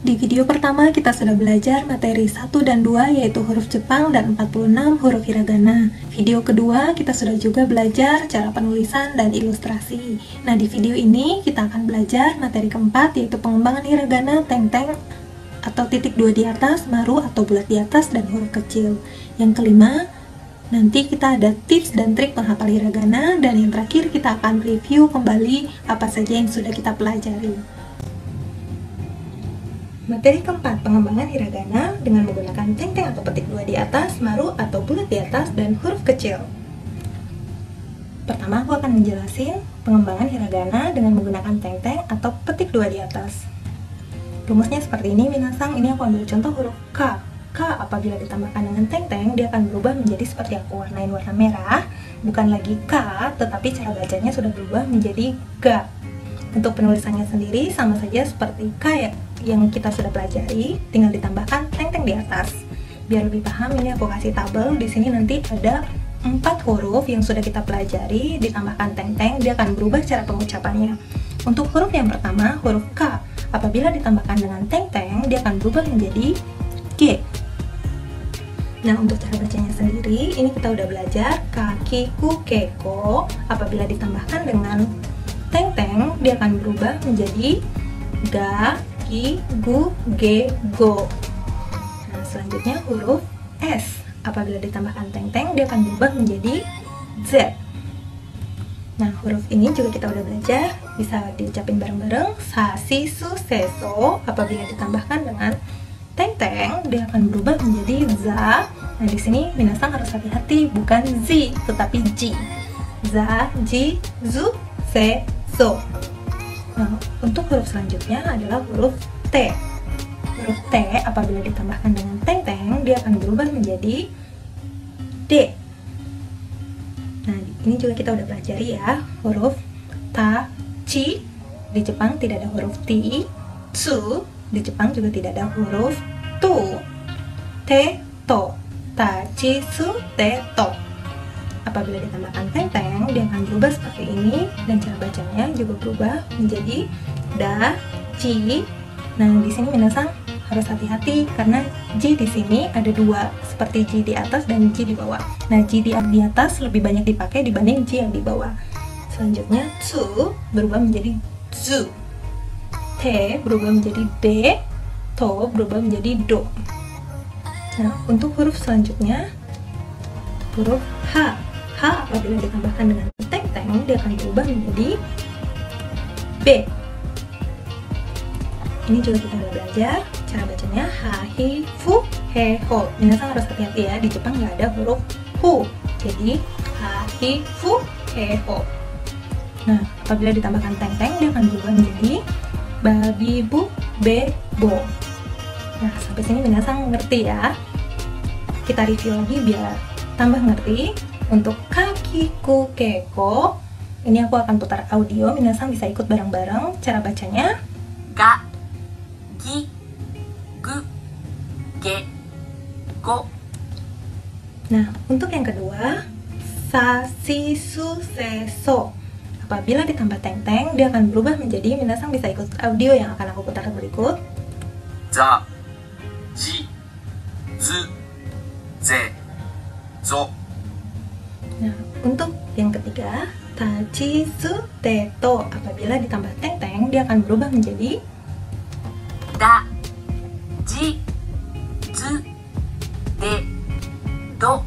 Di video pertama kita sudah belajar materi 1 dan 2 yaitu huruf Jepang dan 46 huruf hiragana. Video kedua kita sudah juga belajar cara penulisan dan ilustrasi. Nah, di video ini kita akan belajar materi keempat yaitu pengembangan hiragana, teng-teng atau titik 2 di atas, maru atau bulat di atas, dan huruf kecil. Yang kelima, nanti kita ada tips dan trik menghafal hiragana, dan yang terakhir kita akan review kembali apa saja yang sudah kita pelajari. Materi keempat, pengembangan hiragana dengan menggunakan teng-teng atau petik 2 di atas, maru atau bulat di atas, dan huruf kecil. Pertama, aku akan menjelasin pengembangan hiragana dengan menggunakan teng-teng atau petik 2 di atas. Rumusnya seperti ini, minasang. Ini aku ambil contoh huruf K. K apabila ditambahkan dengan teng-teng, dia akan berubah menjadi seperti aku warnain warna merah. Bukan lagi K, tetapi cara bacanya sudah berubah menjadi G. Untuk penulisannya sendiri sama saja seperti K yang kita sudah pelajari, tinggal ditambahkan teng-teng di atas. Biar lebih paham, ini aku kasih tabel. Di sini nanti ada 4 huruf yang sudah kita pelajari, ditambahkan teng-teng, dia akan berubah cara pengucapannya. Untuk huruf yang pertama, huruf K, apabila ditambahkan dengan teng-teng, dia akan berubah menjadi G. Nah, untuk cara bacanya sendiri, ini kita udah belajar kaki ku keko, apabila ditambahkan dengan teng-teng, dia akan berubah menjadi ga, ki, gu, ge, go. Nah, selanjutnya huruf S, apabila ditambahkan teng-teng, dia akan berubah menjadi Z. Nah, huruf ini juga kita udah belajar, bisa diucapin bareng-bareng. Sa, si, su, se, so, apabila ditambahkan dengan teng-teng, dia akan berubah menjadi za. Nah, di sini minasang harus hati-hati, bukan zi, tetapi ji. Za, ji, zu, se, so. Nah, untuk huruf selanjutnya adalah huruf T. Huruf T apabila ditambahkan dengan teng-teng, dia akan berubah menjadi D. Nah, ini juga kita udah pelajari ya, huruf ta, chi. Di Jepang tidak ada huruf ti. Tsu, di Jepang juga tidak ada huruf tu. Te, to. Ta, chi, su, te, to. Apabila ditambahkan teng-teng, dia akan berubah seperti ini, dan cara bacanya juga berubah menjadi da, ji. Nah, di sini minasang harus hati-hati karena ji di sini ada 2, seperti ji di atas dan ji di bawah. Nah, ji di atas lebih banyak dipakai dibanding ji yang di bawah. Selanjutnya, tsu berubah menjadi zu. Te berubah menjadi de. To berubah menjadi do. Nah, untuk huruf selanjutnya, huruf H. H apabila ditambahkan dengan teng-teng, dia akan berubah menjadi B. Ini juga kita udah belajar cara bacanya ha, hi, fu, he, ho. Minasang harus hati-hati ya, di Jepang nggak ada huruf hu. Jadi ha, hi, fu, he, ho. Nah, apabila ditambahkan teng-teng, dia akan berubah menjadi babi, bu, be, bo. Nah, sampai sini minasang ngerti ya. Kita review lagi biar tambah ngerti. Untuk kaki ku keko, ini aku akan putar audio, minasang bisa ikut bareng-bareng. Cara bacanya ga, gi, gu, ge, go. Nah, untuk yang kedua, sa, si, su, se, so. Apabila ditambah teng-teng, dia akan berubah menjadi, minasang bisa ikut audio yang akan aku putar berikut. Za, ji, zu, ze, zo. Nah, untuk yang ketiga, ta, chi, su, te, to. Apabila ditambah teng-teng, dia akan berubah menjadi da, ji, zu, de, do.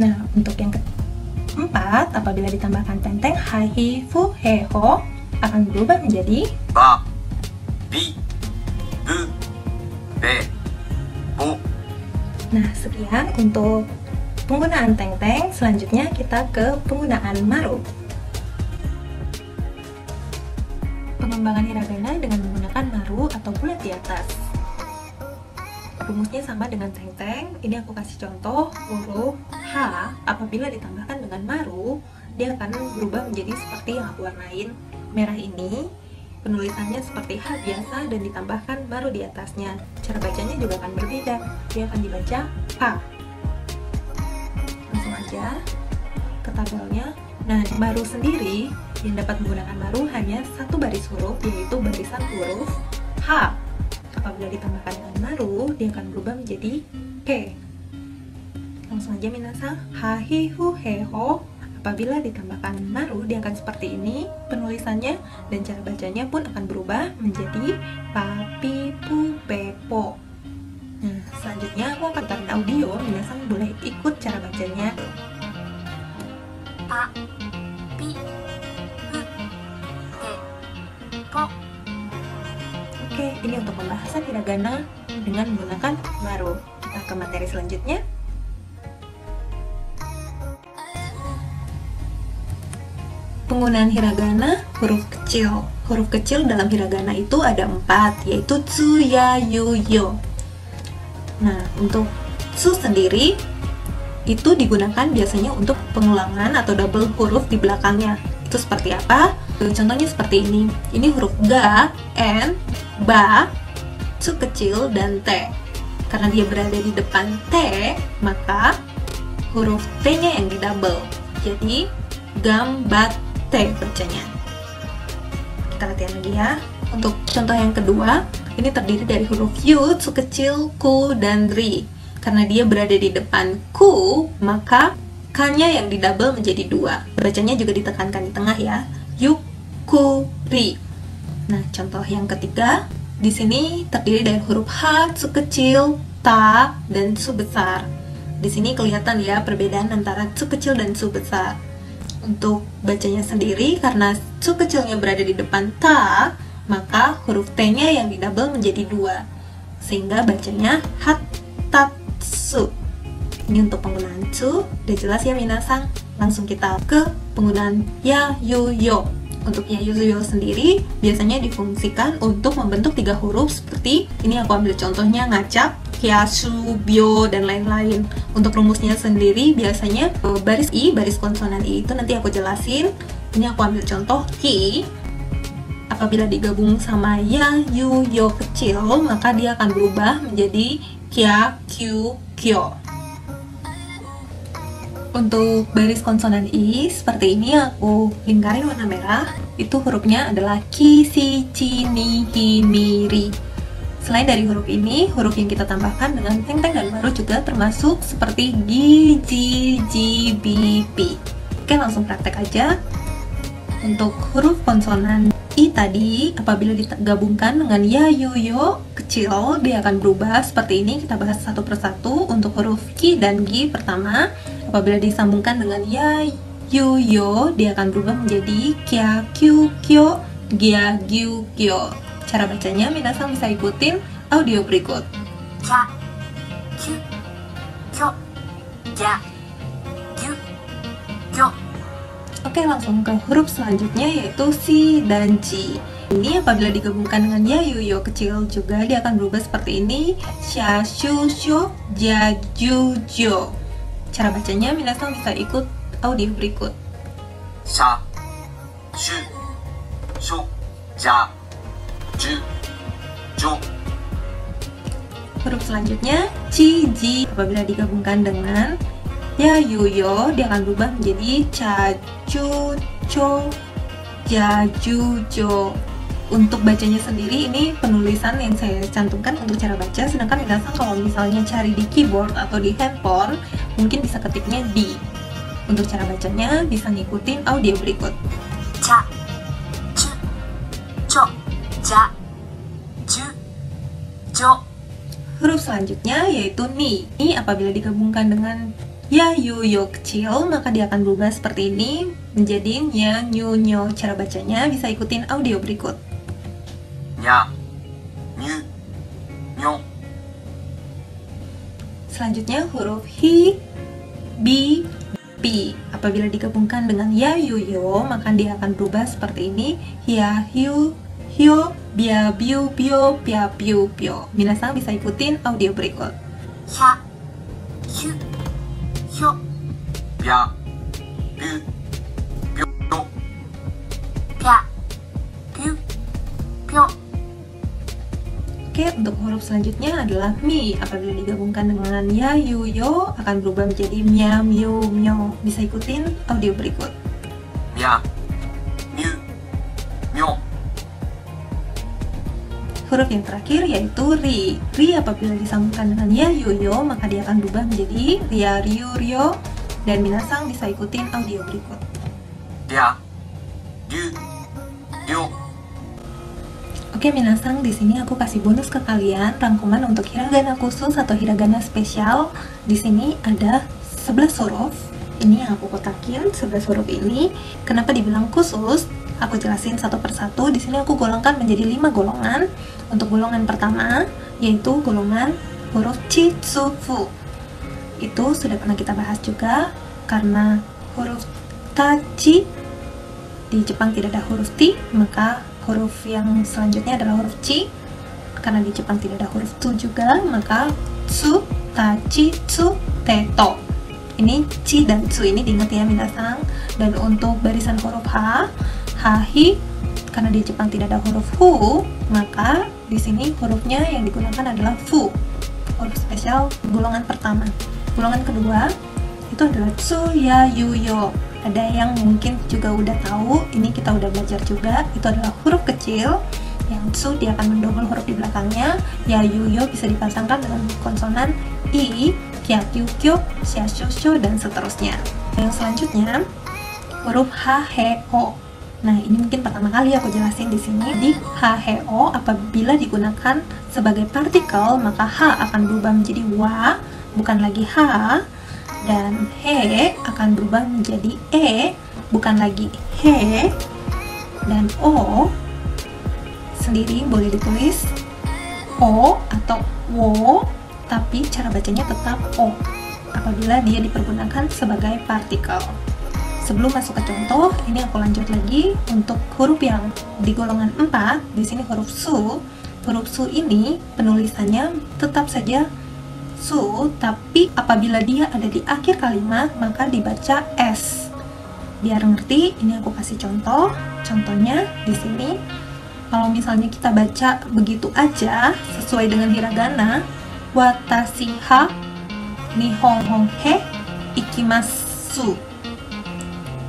Nah, untuk yang keempat, apabila ditambahkan teng-teng, ha, hi, fu, he, ho, akan berubah menjadi ba, bi, bu, be, bo. Nah, sekian untuk penggunaan teng-teng. Selanjutnya kita ke penggunaan maru. Pengembangan hiragana dengan menggunakan maru atau bulat di atas. Rumusnya sama dengan teng-teng. Ini aku kasih contoh huruf H. Apabila ditambahkan dengan maru, dia akan berubah menjadi seperti yang aku warnain merah ini. Penulisannya seperti H biasa dan ditambahkan maru di atasnya. Cara bacanya juga akan berbeda. Dia akan dibaca H. Langsung aja ke tabelnya. Nah, maru sendiri yang dapat menggunakan maru hanya satu baris huruf, yaitu barisan huruf H. apabila ditambahkan dengan maru, dia akan berubah menjadi he. Langsung aja minasang, ha hi hu he ho. Apabila ditambahkan maru, dia akan seperti ini penulisannya, dan cara bacanya pun akan berubah menjadi pa pi pu pe po. Nah, selanjutnya aku akan taruh audio, minasang boleh ikut cara bacanya. Pa pi pu pe po. Oke, ini untuk pembahasan hiragana dengan menggunakan maru. Kita ke materi selanjutnya. Penggunaan hiragana huruf kecil. Huruf kecil dalam hiragana itu ada 4, yaitu tsu, ya, yu, yo. Nah, untuk tsu sendiri itu digunakan biasanya untuk pengulangan atau double huruf di belakangnya. Itu seperti apa? Contohnya seperti ini. Ini huruf ga, n, ba, tsu kecil, dan t. Karena dia berada di depan t, maka huruf t-nya yang didouble. Jadi gambat T bacanya. Kita latihan lagi ya. Untuk contoh yang kedua, ini terdiri dari huruf yu, tsu kecil, ku, dan ri. Karena dia berada di depan ku, maka k-nya yang didouble menjadi 2. Bacanya juga ditekankan di tengah ya. Yu, ku, ri. Nah, contoh yang ketiga, di sini terdiri dari huruf h, tsu kecil, ta, dan tsu besar. Di sini kelihatan ya perbedaan antara tsu kecil dan tsu besar. Untuk bacanya sendiri, karena tsu kecilnya berada di depan ta, maka huruf t-nya yang didouble menjadi 2, sehingga bacanya hatatsu. Ini untuk penggunaan tsu. Udah jelas ya minasang? Langsung kita ke penggunaan ya, yu, yo. Untuk ya, yu, yo sendiri biasanya difungsikan untuk membentuk 3 huruf seperti ini. Aku ambil contohnya ngacak, hyasu, byo, dan lain-lain. Untuk rumusnya sendiri biasanya baris i, baris konsonan i itu nanti aku jelasin. Ini aku ambil contoh ki. Apabila digabung sama ya, yu, yo kecil, maka dia akan berubah menjadi kya, kyu, kyo. Untuk baris konsonan i seperti ini aku lingkarin warna merah. Itu hurufnya adalah ki, si, ci, ni, hi, mi, ri. Selain dari huruf ini, huruf yang kita tambahkan dengan teng-teng dan maru juga termasuk seperti gi, ji, ji, bi, pi. Oke, langsung praktek aja. Untuk huruf konsonan i tadi, apabila digabungkan dengan ya, yu, yo kecil, dia akan berubah seperti ini. Kita bahas satu persatu. Untuk huruf ki dan gi pertama, apabila disambungkan dengan ya, yu, yo, dia akan berubah menjadi kya, kyu, kyo, gya, gyu, gyo. Cara bacanya, minasang bisa ikutin audio berikut. Kya, kyu, kyo, gya, gyu, gyo. Oke, langsung ke huruf selanjutnya yaitu si dan ji. Ini apabila digabungkan dengan ya, yu, yo kecil juga dia akan berubah seperti ini. Sha, shu, sho, ja, ju, jo. Cara bacanya minasang bisa ikut audio berikut. Sha, shu, sho, ja, ju, jo. Huruf selanjutnya ci, ji. Apabila digabungkan dengan ya, yu, yo, dia akan berubah menjadi ca, ju, cho, ja, ju, jo. Untuk bacanya sendiri, ini penulisan yang saya cantumkan untuk cara baca. Sedangkan minasang kalau misalnya cari di keyboard atau di handphone, mungkin bisa ketiknya di. Untuk cara bacanya bisa ngikutin audio berikut. Ca, ju, cho, ja, ju, jo. Huruf selanjutnya yaitu ni. Ini apabila digabungkan dengan ya, yu, yo kecil, maka dia akan berubah seperti ini menjadi nya, nyu, nyo. Cara bacanya bisa ikutin audio berikut. Nya, nyu, nyo. Selanjutnya huruf hi, bi, pi. Apabila digabungkan dengan ya, yu, yo, maka dia akan berubah seperti ini. Hia, hiu, hyo, bia, biu, bio, pia, piu, pio. Minasang bisa ikutin audio berikut. Hya, hyu, hyo, bia, biu, bio, pia, piu, pio. Oke, untuk huruf selanjutnya adalah mi. Apabila digabungkan dengan ya, yu, yo, akan berubah menjadi mya, myu, myo. Bisa ikutin audio berikut. Mya, myu, myo. huruf yang terakhir yaitu ri. Ri apabila disambungkan dengan ya, yu, yo, maka dia akan berubah menjadi ria, ryu, ryo. Dan minasang bisa ikutin audio berikut. ria, ryu, ryo. Oke minasang, di sini aku kasih bonus ke kalian rangkuman untuk hiragana khusus atau hiragana spesial. Di sini ada 11 huruf. Ini yang aku kotakin, 11 huruf ini. Kenapa dibilang khusus? Aku jelasin satu persatu. Di sini aku golongkan menjadi 5 golongan. Untuk golongan pertama, yaitu golongan huruf chitsufu. Itu sudah pernah kita bahas juga, karena huruf tachi di Jepang tidak ada huruf ti, maka huruf yang selanjutnya adalah huruf chi. Karena di Jepang tidak ada huruf tu juga, maka tsu, tachi, tsu, teto. Ini chi dan tsu ini diingat ya minasang. Dan untuk barisan huruf h, hahi, karena di Jepang tidak ada huruf hu, maka di sini hurufnya yang digunakan adalah fu. Huruf spesial golongan pertama. Golongan kedua itu adalah tsu, ya, yu, yo. Ada yang mungkin juga udah tahu, ini kita udah belajar juga. Itu adalah huruf kecil. Yang tsu dia akan mendobel huruf di belakangnya. Ya, yu, yo bisa dipasangkan dengan konsonan i, kya, kyu, kyo, xia, shu, shu, dan seterusnya. Yang selanjutnya huruf h, he, o. Nah, ini mungkin pertama kali aku jelasin di sini. Di h, he, o apabila digunakan sebagai partikel, maka h akan berubah menjadi wa, bukan lagi h, dan he akan berubah menjadi e, bukan lagi he, dan o sendiri boleh ditulis o atau wo, tapi cara bacanya tetap o apabila dia dipergunakan sebagai partikel. Sebelum masuk ke contoh, ini aku lanjut lagi untuk huruf yang di golongan 4. Di sini huruf su. Huruf su ini penulisannya tetap saja su, tapi apabila dia ada di akhir kalimat, maka dibaca s. Biar ngerti, ini aku kasih contoh. Contohnya di sini, kalau misalnya kita baca begitu aja sesuai dengan hiragana, watashi ha nihon he ikimasu.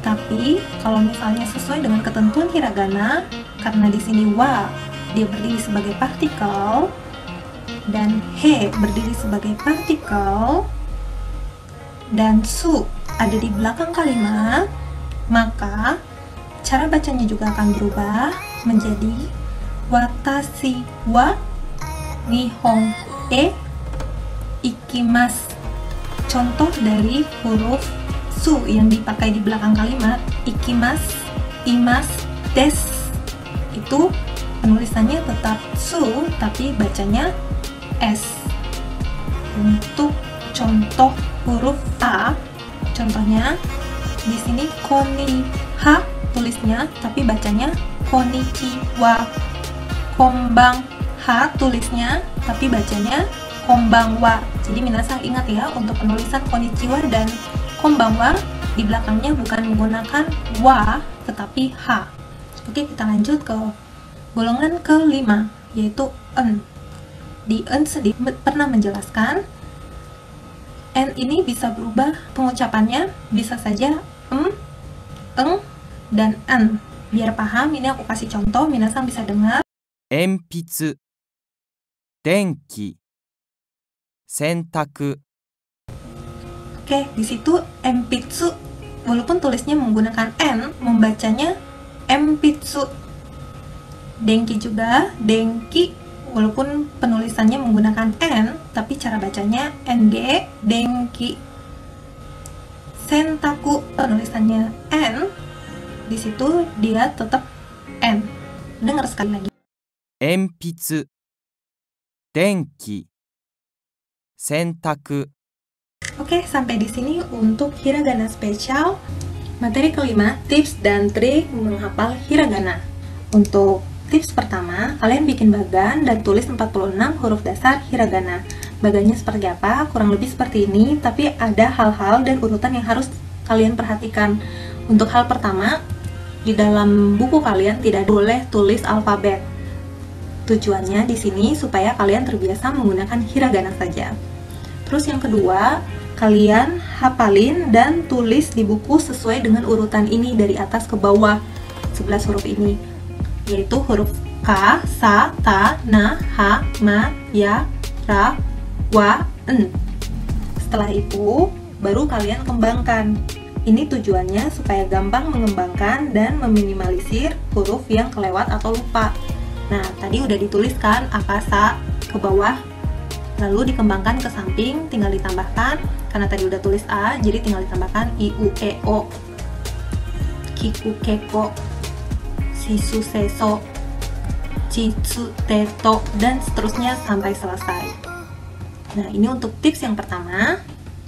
Tapi kalau misalnya sesuai dengan ketentuan hiragana, karena di sini wa dia berdiri sebagai partikel dan he berdiri sebagai partikel dan su ada di belakang kalimat, maka cara bacanya juga akan berubah menjadi watashi wa nihon e ikimasu. Contoh dari huruf su yang dipakai di belakang kalimat, ikimas, imas, des, itu penulisannya tetap su tapi bacanya s. Untuk contoh huruf a, contohnya di sini konniha tulisnya tapi bacanya konnichiwa. Kombang ha tulisnya tapi bacanya kombangwa. Jadi minasang ingat ya, untuk penulisan konnichiwa dan kombangwa di belakangnya bukan menggunakan wa tetapi ha. Oke, kita lanjut ke golongan kelima, yaitu en. Di en sedikit pernah menjelaskan en ini bisa berubah pengucapannya, bisa saja eng, dan en. Biar paham, ini aku kasih contoh, minasang bisa dengar. 鉛筆、電気、洗濯。 Oke, di situ empitsu, walaupun tulisnya menggunakan n, membacanya empitsu. Denki juga, denki, walaupun penulisannya menggunakan n, tapi cara bacanya ng, denki. Sentaku, penulisannya n, di situ dia tetap n. Dengar sekali lagi. 鉛筆、電気、洗濯。 Oke, sampai di sini untuk hiragana spesial. Materi kelima, tips dan trik menghafal hiragana. Untuk tips pertama, kalian bikin bagan dan tulis 46 huruf dasar hiragana. Bagannya seperti apa? Kurang lebih seperti ini, tapi ada hal-hal dan urutan yang harus kalian perhatikan. Untuk hal pertama, di dalam buku kalian tidak boleh tulis alfabet. Tujuannya di sini supaya kalian terbiasa menggunakan hiragana saja. Terus yang kedua, kalian hafalin dan tulis di buku sesuai dengan urutan ini dari atas ke bawah, 11 huruf ini, yaitu huruf ka, sa, ta, na, ha, ma, ya, ra, wa, en. Setelah itu, baru kalian kembangkan. Ini tujuannya supaya gampang mengembangkan dan meminimalisir huruf yang kelewat atau lupa. Nah, tadi udah dituliskan akasa ke bawah, lalu dikembangkan ke samping, tinggal ditambahkan, karena tadi udah tulis A, jadi tinggal ditambahkan I, U, E, O, Kiku, Keko, Sisu, Seso, Citsu, Teto, dan seterusnya sampai selesai. Nah, ini untuk tips yang pertama.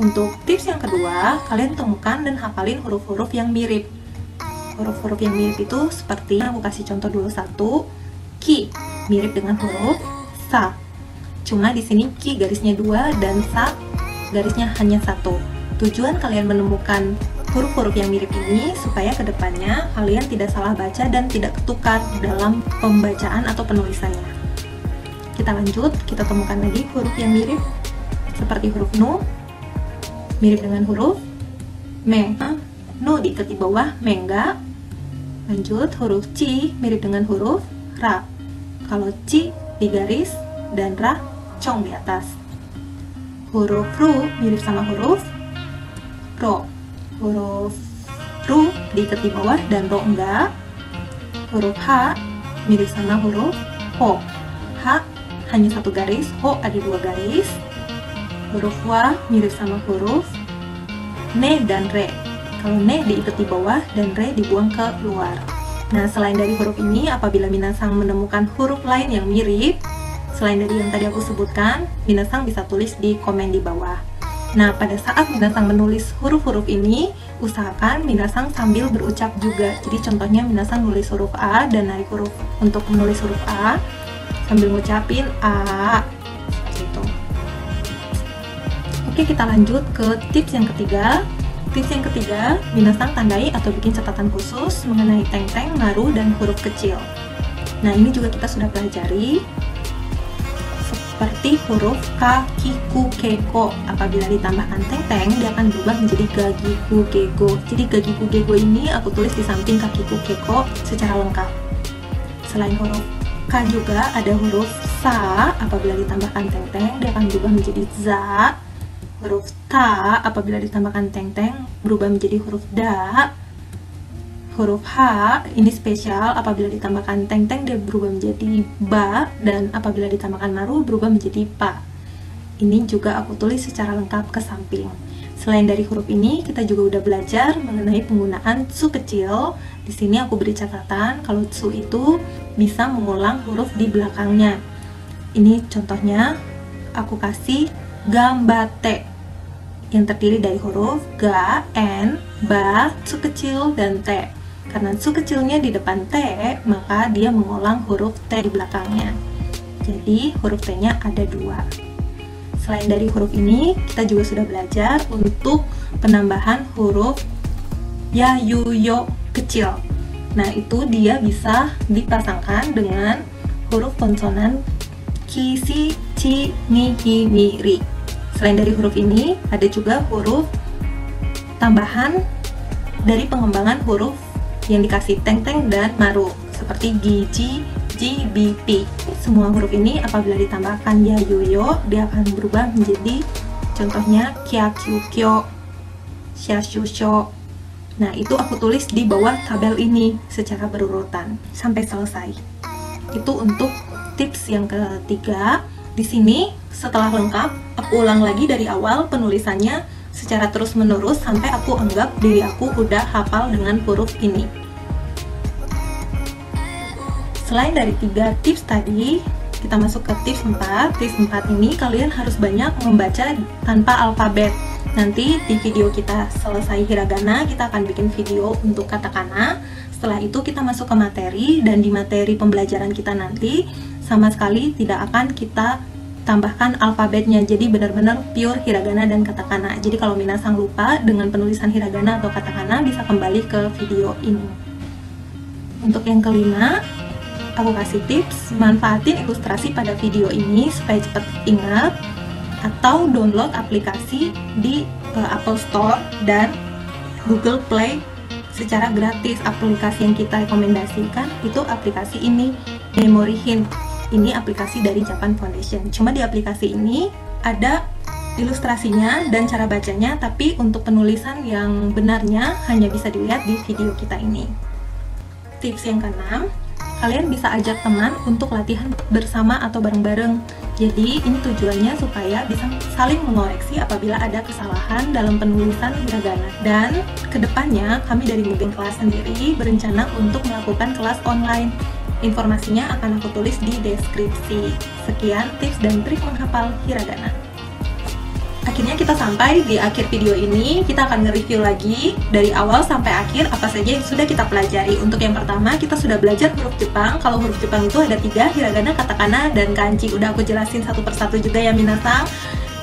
Untuk tips yang kedua, kalian temukan dan hafalin huruf-huruf yang mirip. Huruf-huruf yang mirip itu seperti, aku kasih contoh dulu satu, Ki, mirip dengan huruf Sa. Cuma di sini Ki garisnya 2 dan Sa garisnya hanya 1. Tujuan kalian menemukan huruf-huruf yang mirip ini supaya kedepannya kalian tidak salah baca dan tidak ketukar dalam pembacaan atau penulisannya. Kita lanjut, kita temukan lagi huruf yang mirip seperti huruf Nu, mirip dengan huruf Me. Nu diikat di bawah, Mengga. Lanjut, huruf Ci mirip dengan huruf Ra. Kalau Ci digaris dan Ra cong di atas. Huruf Ru mirip sama huruf Ro. Huruf Ru diikat di bawah dan Ro enggak. Huruf H mirip sama huruf Ho. H hanya 1 garis, Ho ada 2 garis. Huruf Wa mirip sama huruf Ne dan Re. Kalau Ne diikat di bawah dan Re dibuang ke luar. Nah, selain dari huruf ini, apabila minasang menemukan huruf lain yang mirip, selain dari yang tadi aku sebutkan, minasang bisa tulis di komen di bawah. Nah, pada saat minasang menulis huruf-huruf ini, usahakan minasang sambil berucap juga. Jadi contohnya minasang nulis huruf A dan naik huruf untuk menulis huruf A sambil ngucapin A. Seperti itu. Oke, kita lanjut ke tips yang ketiga. Tips yang ketiga, minasang tandai atau bikin catatan khusus mengenai teng-teng, maru, dan huruf kecil. Nah, ini juga kita sudah pelajari. Seperti huruf K, Kiku, Keko. Apabila ditambahkan teng-teng, dia akan berubah menjadi Gagiku, Gego. Jadi Gagiku, Gego ini aku tulis di samping Kakiku, Keko secara lengkap. Selain huruf K juga ada huruf Sa. Apabila ditambahkan teng-teng, dia akan berubah menjadi Za. Huruf Ta apabila ditambahkan teng-teng berubah menjadi huruf Da. Huruf H ini spesial, apabila ditambahkan teng-teng dia berubah menjadi Ba, dan apabila ditambahkan maru berubah menjadi Pa. Ini juga aku tulis secara lengkap ke samping. Selain dari huruf ini, kita juga udah belajar mengenai penggunaan tsu kecil. Di sini aku beri catatan kalau tsu itu bisa mengulang huruf di belakangnya. Ini contohnya aku kasih gambate yang terdiri dari huruf ga, en, ba, tsu kecil, dan te. Karena tsu kecilnya di depan te, maka dia mengulang huruf te di belakangnya. Jadi huruf t-nya ada 2. Selain dari huruf ini, kita juga sudah belajar untuk penambahan huruf ya, yu, yo kecil. Nah, itu dia bisa dipasangkan dengan huruf konsonan ki, si, ci, ni, hi, ni, ri. Selain dari huruf ini, ada juga huruf tambahan dari pengembangan huruf yang dikasih teng-teng dan maru, seperti gi, ji, ji, bi, pi. Semua huruf ini apabila ditambahkan ya, yu, yo, dia akan berubah menjadi contohnya kya, kyu, kyo, sha, shu, sho. Nah, itu aku tulis di bawah tabel ini secara berurutan sampai selesai. Itu untuk tips yang ketiga. Di sini setelah lengkap, aku ulang lagi dari awal penulisannya secara terus-menerus sampai aku anggap diri aku udah hafal dengan huruf ini. Selain dari 3 tips tadi, kita masuk ke tips 4. Tips 4 ini kalian harus banyak membaca tanpa alfabet. Nanti di video kita selesai hiragana, kita akan bikin video untuk katakana. Setelah itu kita masuk ke materi, dan di materi pembelajaran kita nanti sama sekali tidak akan kita tambahkan alfabetnya. Jadi benar-benar pure hiragana dan katakana. Jadi kalau minasang lupa dengan penulisan hiragana atau katakana, bisa kembali ke video ini. Untuk yang kelima, aku kasih tips, manfaatin ilustrasi pada video ini supaya cepat ingat, atau download aplikasi di Apple Store dan Google Play secara gratis. Aplikasi yang kita rekomendasikan itu aplikasi ini, Memory Hint. Ini aplikasi dari Japan Foundation. Cuma di aplikasi ini ada ilustrasinya dan cara bacanya, tapi untuk penulisan yang benarnya hanya bisa dilihat di video kita ini. Tips yang keenam, kalian bisa ajak teman untuk latihan bersama atau bareng-bareng. Jadi ini tujuannya supaya bisa saling mengoreksi apabila ada kesalahan dalam penulisan hiragana. Dan kedepannya kami dari Mugen Kelas sendiri berencana untuk melakukan kelas online. Informasinya akan aku tulis di deskripsi. Sekian tips dan trik menghafal hiragana. Akhirnya kita sampai di akhir video ini. Kita akan nge-review lagi dari awal sampai akhir apa saja yang sudah kita pelajari. Untuk yang pertama, kita sudah belajar huruf Jepang. Kalau huruf Jepang itu ada 3, hiragana, katakana, dan kanji. Udah aku jelasin satu persatu juga ya minasang.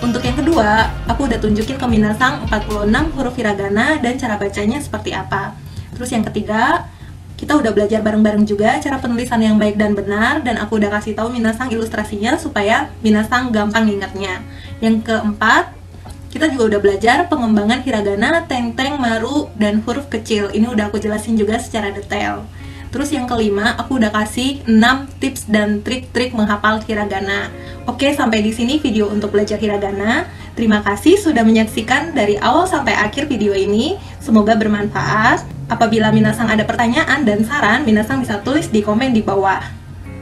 Untuk yang kedua, aku udah tunjukin ke minasang 46 huruf hiragana dan cara bacanya seperti apa. Terus yang ketiga, kita udah belajar bareng-bareng juga cara penulisan yang baik dan benar, dan aku udah kasih tahu minasang ilustrasinya supaya minasang gampang ingatnya. Yang keempat, kita juga udah belajar pengembangan hiragana, teng-teng, maru, dan huruf kecil. Ini udah aku jelasin juga secara detail. Terus yang kelima, aku udah kasih 6 tips dan trik-trik menghafal hiragana. Oke, sampai di sini video untuk belajar hiragana. Terima kasih sudah menyaksikan dari awal sampai akhir video ini. Semoga bermanfaat. Apabila minasang ada pertanyaan dan saran, minasang bisa tulis di komen di bawah.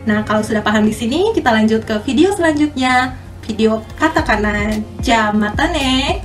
Nah, kalau sudah paham di sini, kita lanjut ke video selanjutnya. Video katakana. Jamatane.